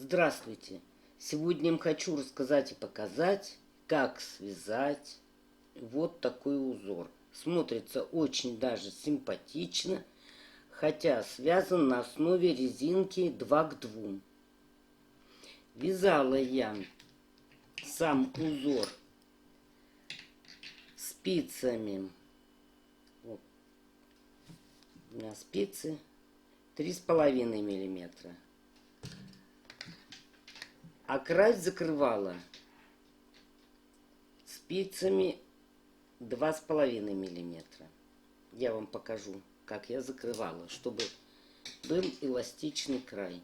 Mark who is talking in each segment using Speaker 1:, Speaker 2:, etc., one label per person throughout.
Speaker 1: Здравствуйте! Сегодня я хочу рассказать и показать, как связать вот такой узор. Смотрится очень даже симпатично, хотя связан на основе резинки 2 к 2. Вязала я сам узор спицами. Вот у меня спицы 3,5 миллиметра. А край закрывала спицами 2,5 миллиметра. Я вам покажу, как я закрывала, чтобы был эластичный край.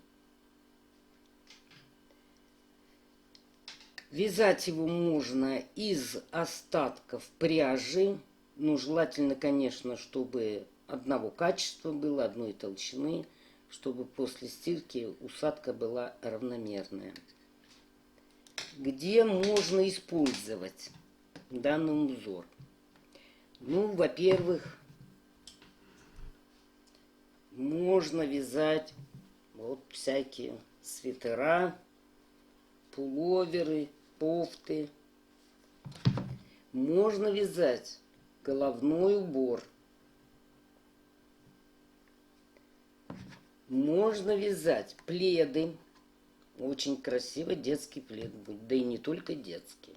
Speaker 1: Вязать его можно из остатков пряжи. Ну, желательно, конечно, чтобы одного качества было, одной толщины, чтобы после стирки усадка была равномерная. Где можно использовать данный узор? Ну, во-первых, можно вязать вот всякие свитера, пуловеры, кофты. Можно вязать головной убор. Можно вязать пледы. Очень красиво детский плед будет, да и не только детский.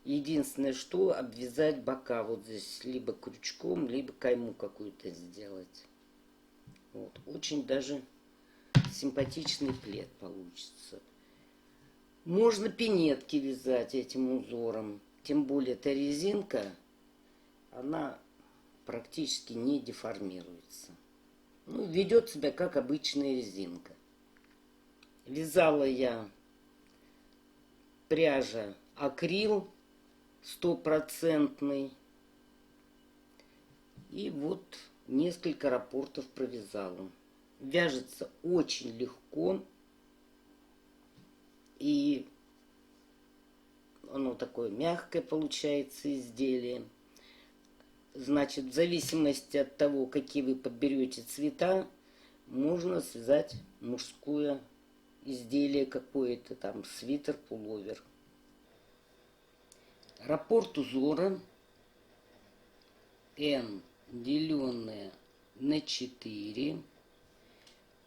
Speaker 1: Единственное, что обвязать бока вот здесь либо крючком, либо кайму какую-то сделать. Вот. Очень даже симпатичный плед получится. Можно пинетки вязать этим узором. Тем более эта резинка, она практически не деформируется. Ну, ведет себя как обычная резинка. Вязала я пряжа акрил 100%. И вот несколько раппортов провязала. Вяжется очень легко. И оно такое мягкое получается изделие. Значит, в зависимости от того, какие вы подберете цвета, можно связать мужское изделие какое-то, там свитер, пуловер. Раппорт узора N, деленное на 4,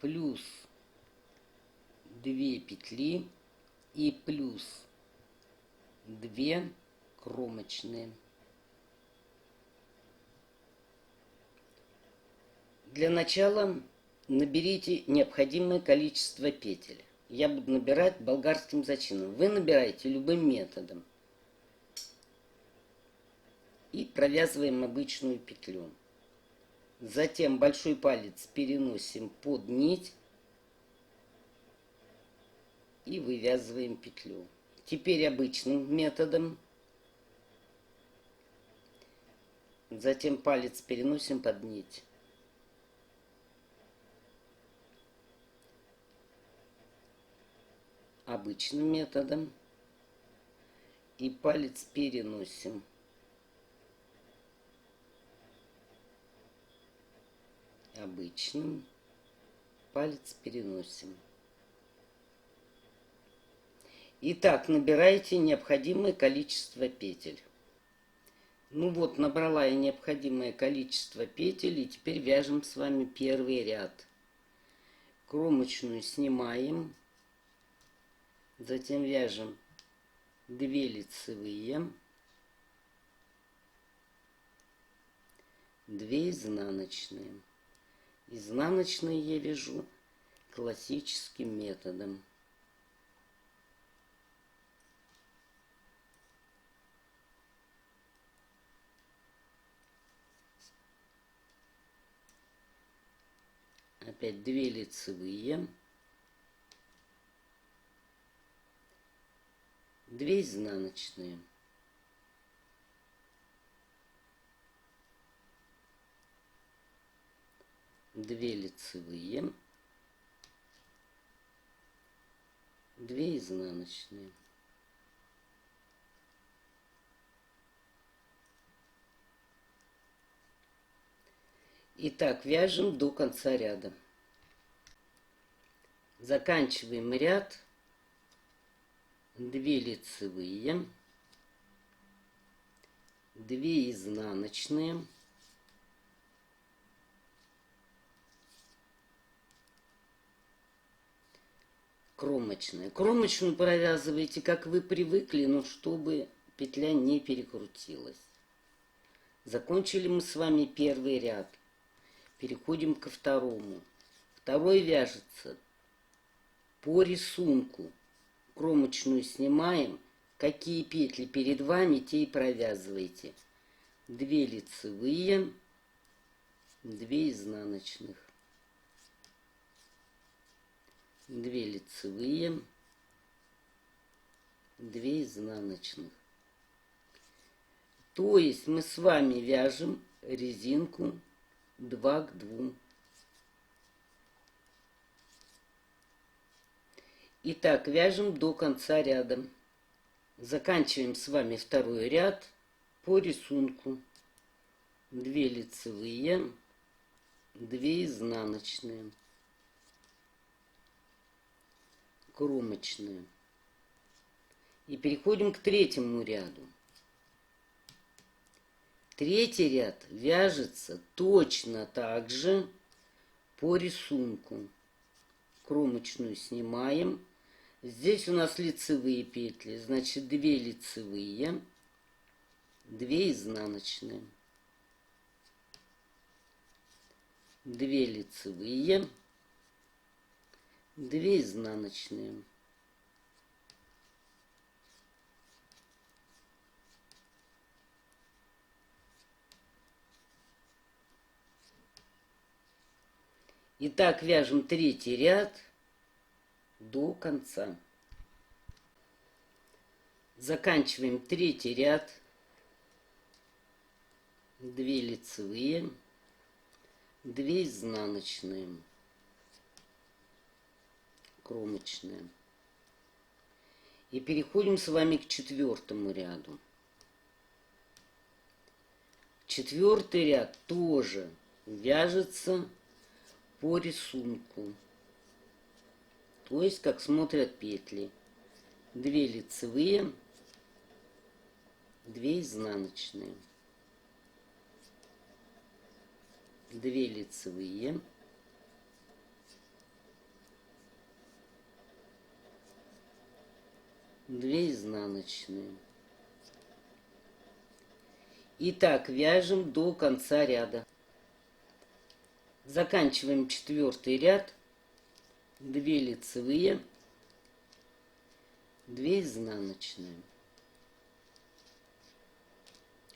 Speaker 1: плюс 2 петли и плюс 2 кромочные. Для начала наберите необходимое количество петель. Я буду набирать болгарским зачином. Вы набираете любым методом. И провязываем обычную петлю. Затем большой палец переносим под нить и вывязываем петлю. Теперь обычным методом. Затем палец переносим под нить. Обычным методом. И палец переносим. Обычным. Палец переносим. Итак, набирайте необходимое количество петель. Ну вот, набрала я необходимое количество петель, и теперь вяжем с вами первый ряд. Кромочную снимаем, затем вяжем 2 лицевые, 2 изнаночные. Изнаночные я вяжу классическим методом. Опять 2 лицевые, 2 изнаночные. Две лицевые, 2 изнаночные. Итак, вяжем до конца ряда. Заканчиваем ряд, 2 лицевые, 2 изнаночные, кромочная. Кромочную провязывайте, как вы привыкли, но чтобы петля не перекрутилась. Закончили мы с вами первый ряд. Переходим ко второму. Второй вяжется по рисунку. Кромочную снимаем. Какие петли перед вами, те и провязывайте. 2 лицевые, 2 изнаночных. 2 лицевые, 2 изнаночных. То есть мы с вами вяжем резинку 2 к 2. Итак, вяжем до конца ряда. Заканчиваем с вами второй ряд по рисунку. 2 лицевые, 2 изнаночные, кромочные. И переходим к третьему ряду. Третий ряд вяжется точно так же по рисунку. Кромочную снимаем. Здесь у нас лицевые петли, значит 2 лицевые, 2 изнаночные, 2 лицевые, 2 изнаночные. Итак, вяжем третий ряд до конца. Заканчиваем третий ряд. 2 лицевые, 2 изнаночные, кромочные. И переходим с вами к четвертому ряду. Четвертый ряд тоже вяжется по рисунку, то есть как смотрят петли. 2 лицевые, 2 изнаночные, 2 лицевые, 2 изнаночные. Итак, вяжем до конца ряда. Заканчиваем четвертый ряд. 2 лицевые, 2 изнаночные,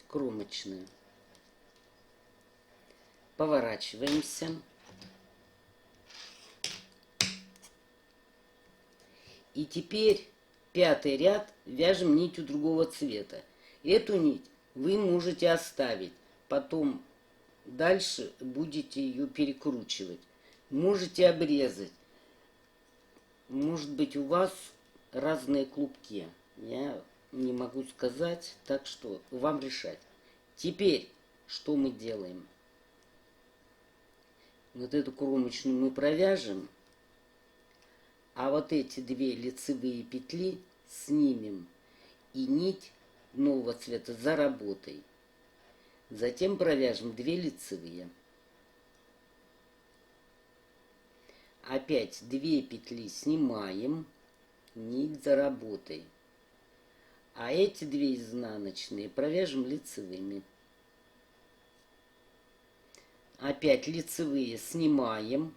Speaker 1: кромочные. Поворачиваемся. И теперь пятый ряд вяжем нитью другого цвета. Эту нить вы можете оставить, потом дальше будете ее перекручивать. Можете обрезать. Может быть, у вас разные клубки. Я не могу сказать, так что вам решать. Теперь что мы делаем? Вот эту кромочную мы провяжем, а вот эти 2 лицевые петли снимем и нить нового цвета заработай. Затем провяжем 2 лицевые. Опять 2 петли снимаем, нить заработай. А эти 2 изнаночные провяжем лицевыми. Опять лицевые снимаем,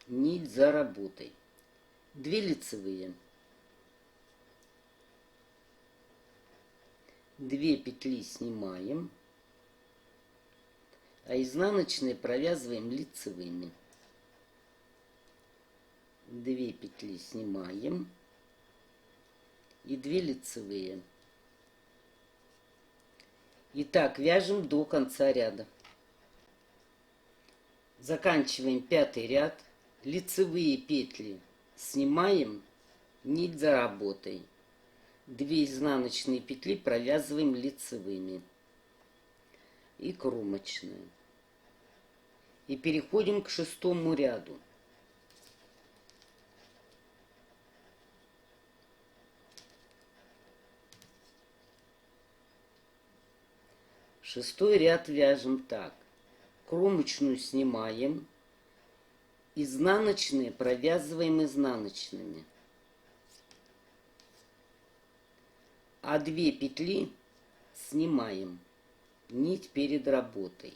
Speaker 1: нить заработай. 2 лицевые. 2 петли снимаем, а изнаночные провязываем лицевыми. 2 петли снимаем и 2 лицевые. Итак, вяжем до конца ряда. Заканчиваем пятый ряд. Лицевые петли снимаем, нить заработай. 2 изнаночные петли провязываем лицевыми и кромочные. И переходим к шестому ряду. Шестой ряд вяжем так. Кромочную снимаем, изнаночные провязываем изнаночными. А 2 петли снимаем, нить перед работой.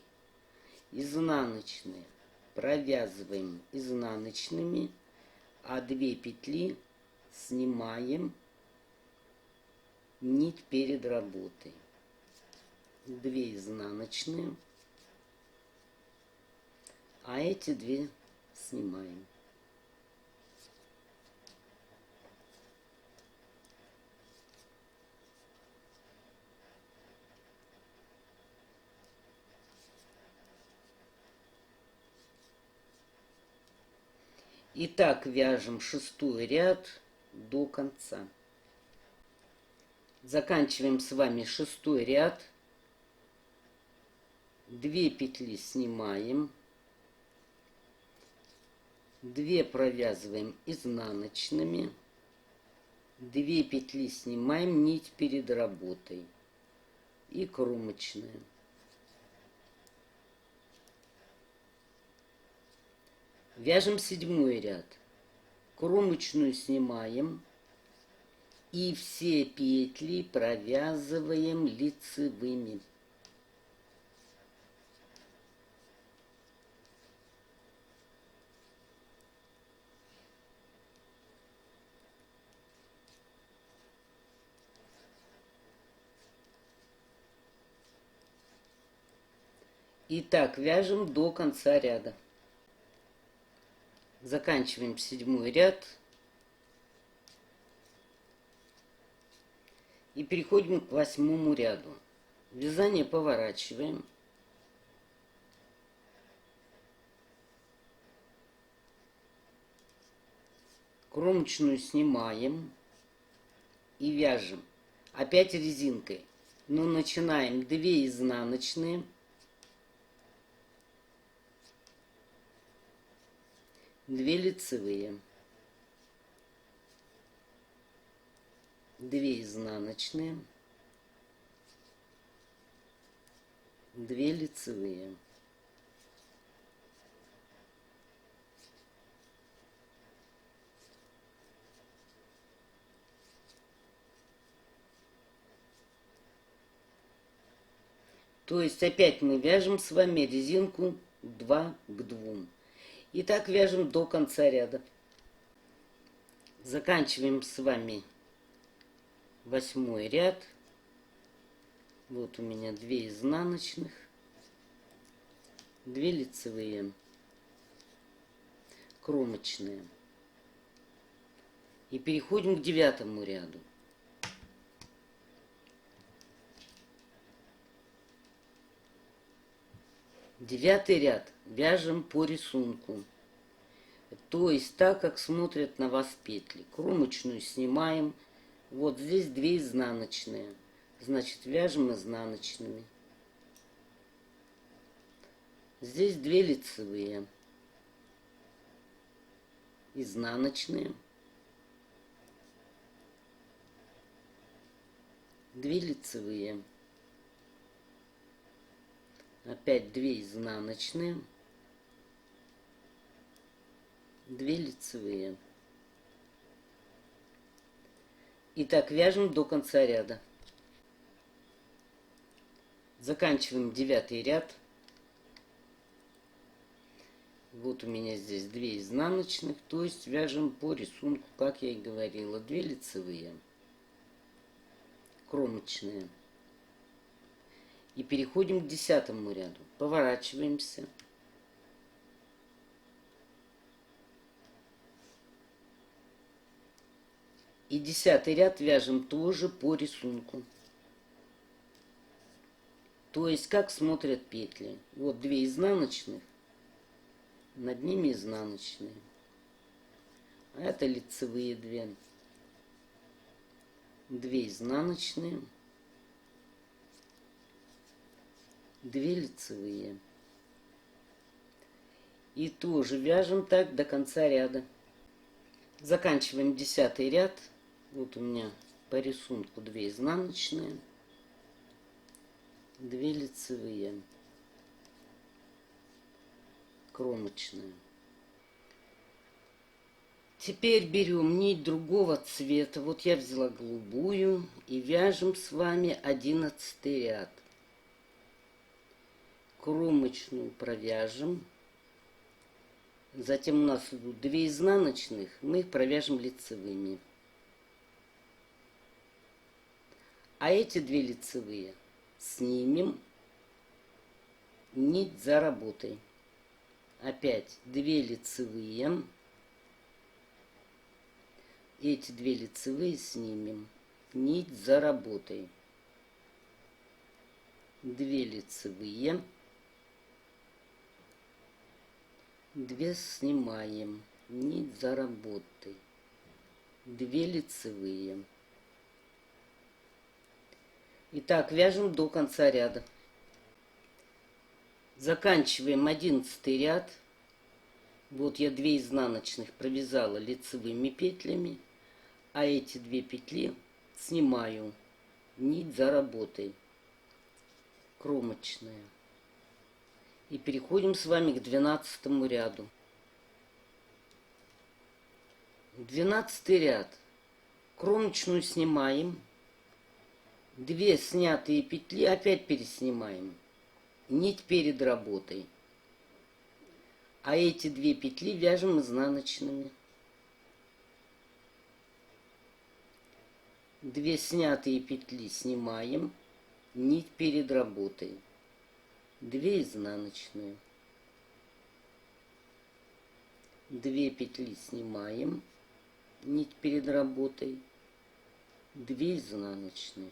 Speaker 1: Изнаночные провязываем изнаночными, а 2 петли снимаем, нить перед работой. 2 изнаночные, а эти 2 снимаем. И так вяжем шестой ряд до конца. Заканчиваем с вами шестой ряд. 2 петли снимаем, 2 провязываем изнаночными, 2 петли снимаем, нить перед работой и кромочные. Вяжем седьмой ряд. Кромочную снимаем и все петли провязываем лицевыми. И так вяжем до конца ряда. Заканчиваем седьмой ряд. И переходим к восьмому ряду. Вязание поворачиваем. Кромочную снимаем и вяжем. Опять резинкой. Но начинаем 2 изнаночные. 2 лицевые, 2 изнаночные, 2 лицевые. То есть опять мы вяжем с вами резинку 2 к 2. И так вяжем до конца ряда. Заканчиваем с вами восьмой ряд. Вот у меня 2 изнаночных, 2 лицевые, кромочные. И переходим к девятому ряду. Девятый ряд вяжем по рисунку, то есть так, как смотрят на вас петли. Кромочную снимаем, вот здесь 2 изнаночные, значит вяжем изнаночными. Здесь 2 лицевые, изнаночные, 2 лицевые. Опять 2 изнаночные, 2 лицевые. И так вяжем до конца ряда. Заканчиваем девятый ряд. Вот у меня здесь 2 изнаночных, то есть вяжем по рисунку, как я и говорила, 2 лицевые, кромочные. И переходим к десятому ряду. Поворачиваемся. И десятый ряд вяжем тоже по рисунку. То есть, как смотрят петли. Вот 2 изнаночных, над ними изнаночные. А это лицевые 2. 2 изнаночные, 2 лицевые. И тоже вяжем так до конца ряда. Заканчиваем десятый ряд. Вот у меня по рисунку 2 изнаночные, 2 лицевые, кромочные. Теперь берем нить другого цвета. Вот я взяла голубую и вяжем с вами 11 ряд. Кромочную провяжем. Затем у нас идут 2 изнаночных, мы их провяжем лицевыми. А эти 2 лицевые снимем нить за работой. Опять 2 лицевые. Эти 2 лицевые снимем нить за работой. 2 лицевые. 2 снимаем нить за работой. 2 лицевые. Итак, вяжем до конца ряда. Заканчиваем 11 ряд. Вот я 2 изнаночных провязала лицевыми петлями, а эти 2 петли снимаю нить за работой, кромочная. И переходим с вами к 12 ряду. 12 ряд. Кромочную снимаем. 2 снятые петли опять переснимаем. Нить перед работой. А эти 2 петли вяжем изнаночными. 2 снятые петли снимаем. Нить перед работой. 2 изнаночные. 2 петли снимаем. Нить перед работой. 2 изнаночные.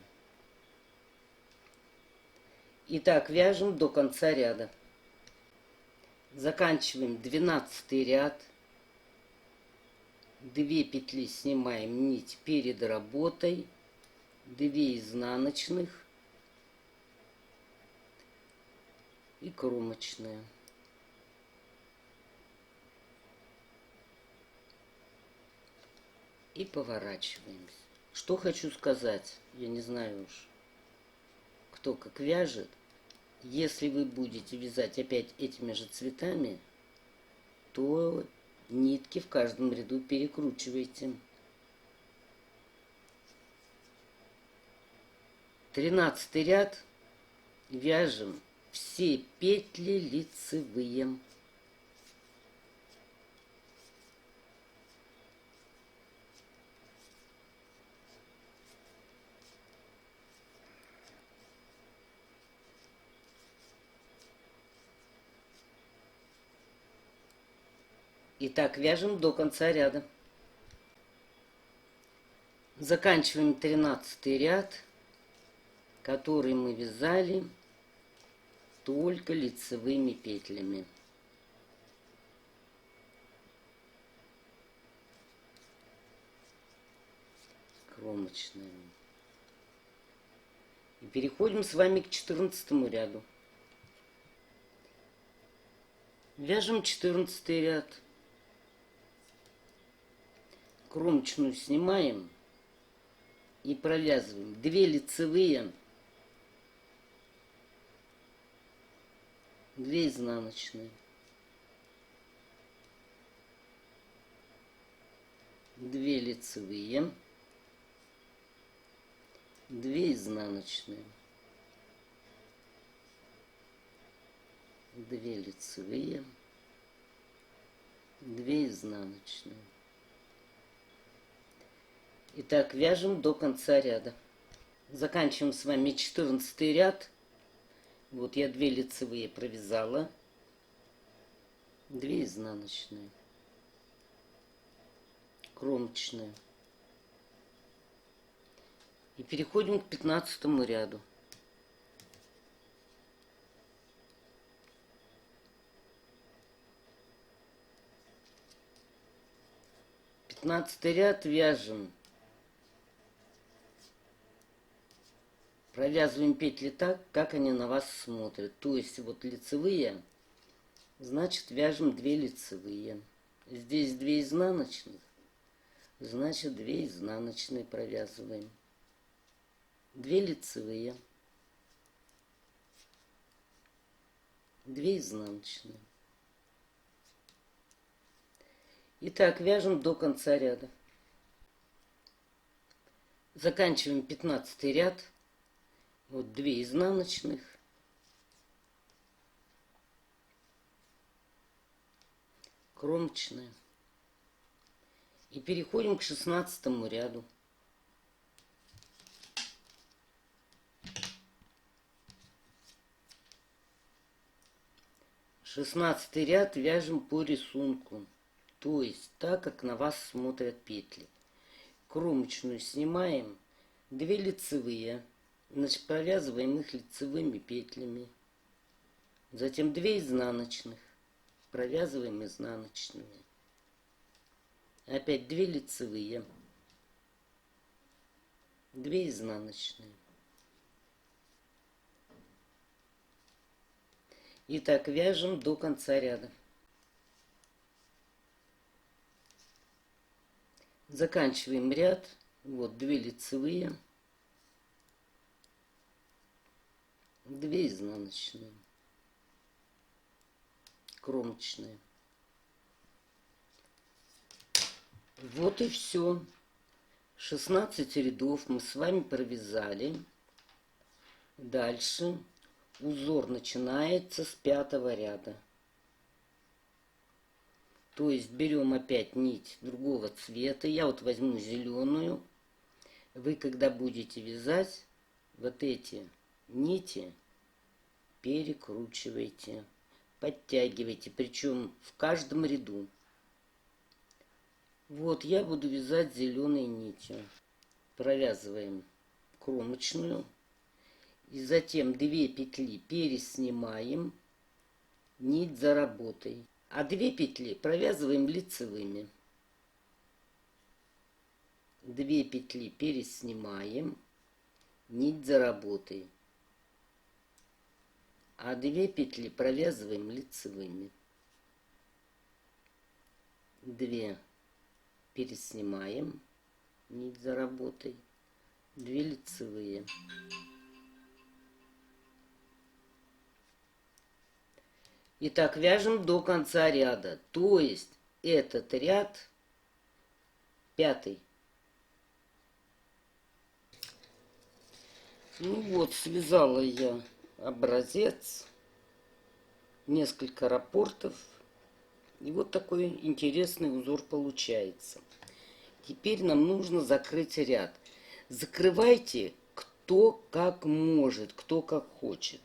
Speaker 1: Итак, вяжем до конца ряда. Заканчиваем 12 ряд. 2 петли снимаем нить перед работой. 2 изнаночных. И кромочная. И поворачиваемся. Что хочу сказать, я не знаю уж, кто как вяжет. Если вы будете вязать опять этими же цветами, то нитки в каждом ряду перекручивайте. 13 ряд вяжем все петли лицевые. Итак, вяжем до конца ряда. Заканчиваем 13 ряд, который мы вязали только лицевыми петлями. Кромочными. И переходим с вами к 14 ряду. Вяжем 14 ряд. Кромочную снимаем и провязываем 2 лицевые, 2 изнаночные, 2 лицевые, 2 изнаночные, 2 лицевые, 2 изнаночные. Итак, вяжем до конца ряда. Заканчиваем с вами 14 ряд. Вот я 2 лицевые провязала, 2 изнаночные, кромочные. И переходим к 15 ряду. Пятнадцатый ряд вяжем. Провязываем петли так, как они на вас смотрят. То есть вот лицевые, значит вяжем 2 лицевые. Здесь 2 изнаночных, значит 2 изнаночные провязываем. 2 лицевые. 2 изнаночные. Итак, вяжем до конца ряда. Заканчиваем 15 ряд. Вот 2 изнаночных. Кромочная. И переходим к 16 ряду. Шестнадцатый ряд вяжем по рисунку, то есть так, как на вас смотрят петли. Кромочную снимаем, 2 лицевые, значит, провязываем их лицевыми петлями. Затем 2 изнаночных, провязываем изнаночными. Опять 2 лицевые, 2 изнаночные. И так вяжем до конца ряда. Заканчиваем ряд. Вот 2 лицевые, 2 изнаночные, кромочные. Вот и все. 16 рядов мы с вами провязали. Дальше узор начинается с 5-го ряда. То есть берем опять нить другого цвета. Я вот возьму зеленую. Вы, когда будете вязать, вот эти нити перекручивайте, подтягивайте, причем в каждом ряду. Вот я буду вязать зеленой нитью. Провязываем кромочную. И затем 2 петли переснимаем, нить за работой. А 2 петли провязываем лицевыми. 2 петли переснимаем, нить за работой. А 2 петли провязываем лицевыми. 2 переснимаем, нить за работой. 2 лицевые. Итак, вяжем до конца ряда. То есть этот ряд 5. Ну вот, связала я образец, несколько раппортов. И вот такой интересный узор получается. Теперь нам нужно закрыть ряд. Закрывайте кто как может, кто как хочет.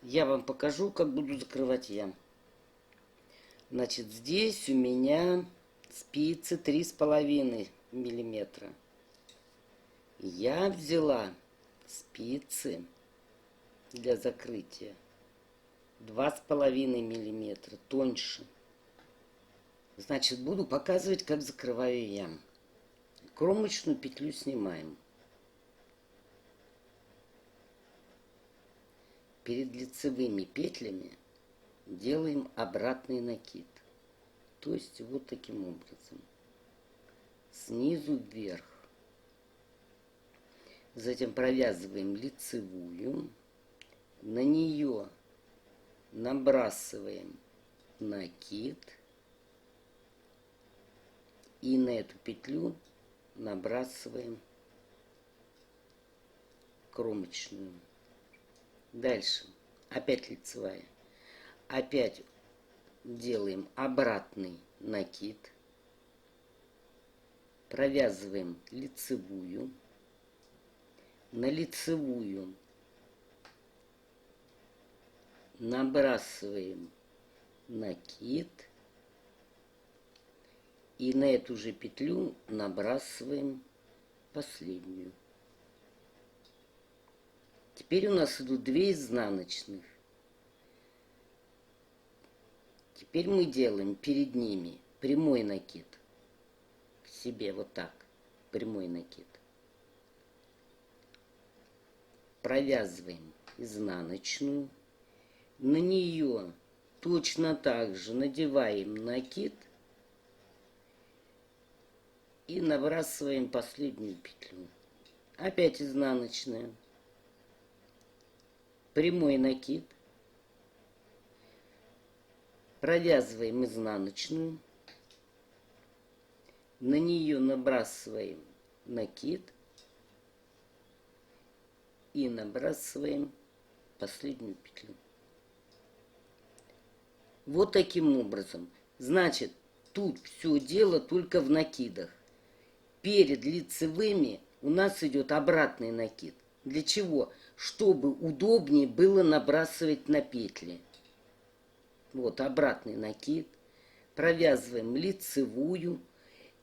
Speaker 1: Я вам покажу, как буду закрывать я. Значит, здесь у меня спицы 3,5 миллиметра. Я взяла спицы для закрытия 2,5 миллиметра, тоньше. Значит, буду показывать, как закрываю я. Кромочную петлю снимаем. Перед лицевыми петлями делаем обратный накид. То есть вот таким образом. Снизу вверх. Затем провязываем лицевую. На нее набрасываем накид. И на эту петлю набрасываем кромочную. Дальше опять лицевая. Опять делаем обратный накид. Провязываем лицевую. На лицевую набрасываем накид. И на эту же петлю набрасываем последнюю. Теперь у нас идут 2 изнаночных. Теперь мы делаем перед ними прямой накид. К себе вот так. Прямой накид. Провязываем изнаночную. На нее точно так же надеваем накид. И набрасываем последнюю петлю. Опять изнаночная. прямой накид, провязываем изнаночную, на нее набрасываем накид и набрасываем последнюю петлю. Вот таким образом. Значит, тут все дело только в накидах. Перед лицевыми у нас идет обратный накид. Для чего? Чтобы удобнее было набрасывать на петли. Вот обратный накид. Провязываем лицевую.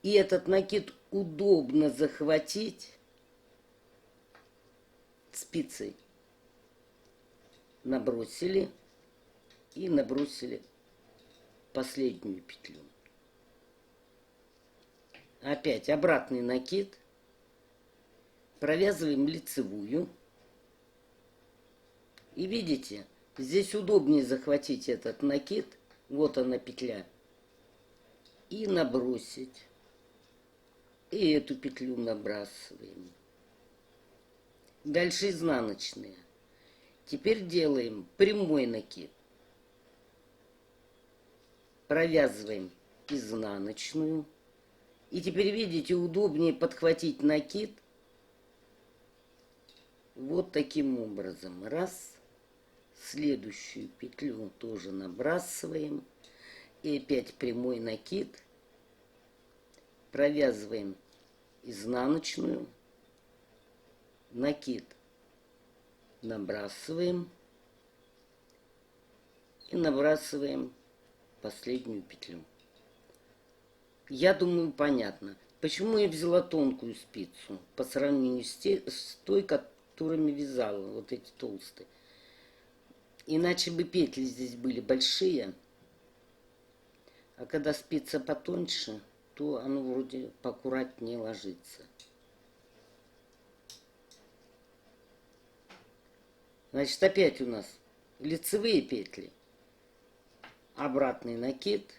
Speaker 1: И этот накид удобно захватить спицей. Набросили и набросили последнюю петлю. Опять обратный накид. Провязываем лицевую. И видите, здесь удобнее захватить этот накид. Вот она петля. И набросить. И эту петлю набрасываем. Дальше изнаночные. Теперь делаем прямой накид. Провязываем изнаночную. И теперь, видите, удобнее подхватить накид вот таким образом. Раз. Следующую петлю тоже набрасываем. И опять прямой накид. Провязываем изнаночную. Накид набрасываем. И набрасываем последнюю петлю. Я думаю, понятно. Почему я взяла тонкую спицу по сравнению с той, которыми вязала, вот эти толстые. Иначе бы петли здесь были большие. А когда спица потоньше, то оно вроде поаккуратнее ложится. Значит, опять у нас лицевые петли. Обратный накид.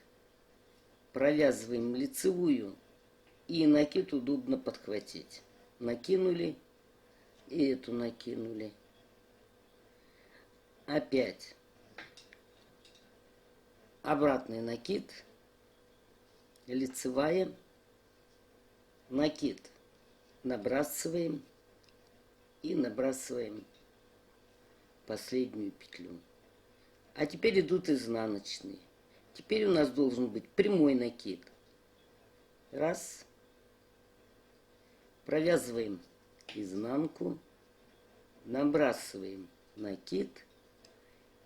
Speaker 1: Провязываем лицевую. И накид удобно подхватить. Накинули. И эту накинули. Опять. Обратный накид. Лицевая. Накид. Набрасываем. И набрасываем последнюю петлю. А теперь идут изнаночные. Теперь у нас должен быть прямой накид. Раз. Провязываем изнанку. Набрасываем накид.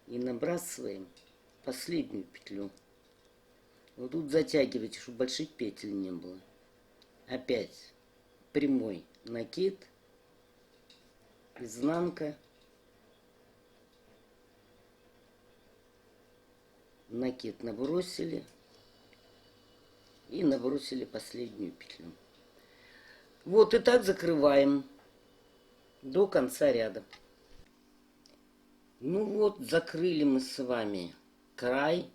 Speaker 1: И набрасываем последнюю петлю. Вот тут затягивайте, чтобы больших петель не было. Опять прямой накид. Изнанка. Накид набросили и набросили последнюю петлю. Вот и так закрываем до конца ряда. Ну вот, закрыли мы с вами край.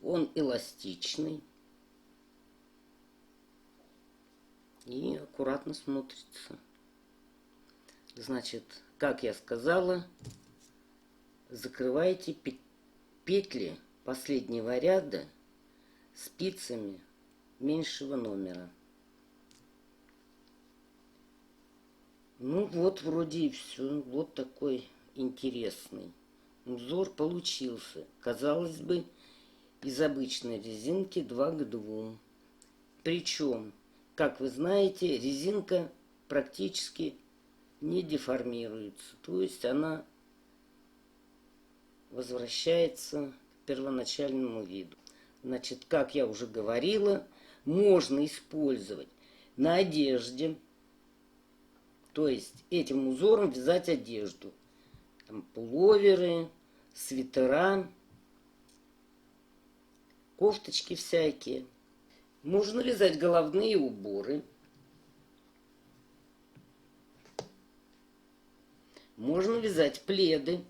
Speaker 1: Он эластичный. И аккуратно смотрится. Значит, как я сказала, закрывайте петли последнего ряда спицами меньшего номера. Ну вот вроде и все. Вот такой интересный узор получился. Казалось бы, из обычной резинки 2 к 2. Причем, как вы знаете, резинка практически не деформируется. То есть она возвращается к первоначальному виду. Значит, как я уже говорила, можно использовать на одежде, то есть этим узором вязать одежду. Там пуловеры, свитера, кофточки всякие. Можно вязать головные уборы. Можно вязать пледы.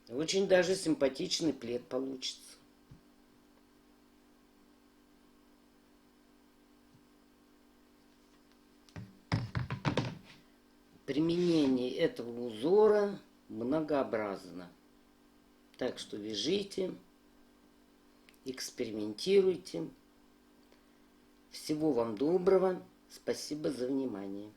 Speaker 1: Очень даже симпатичный плед получится. Применение этого узора многообразно. Так что вяжите, экспериментируйте. Всего вам доброго. Спасибо за внимание.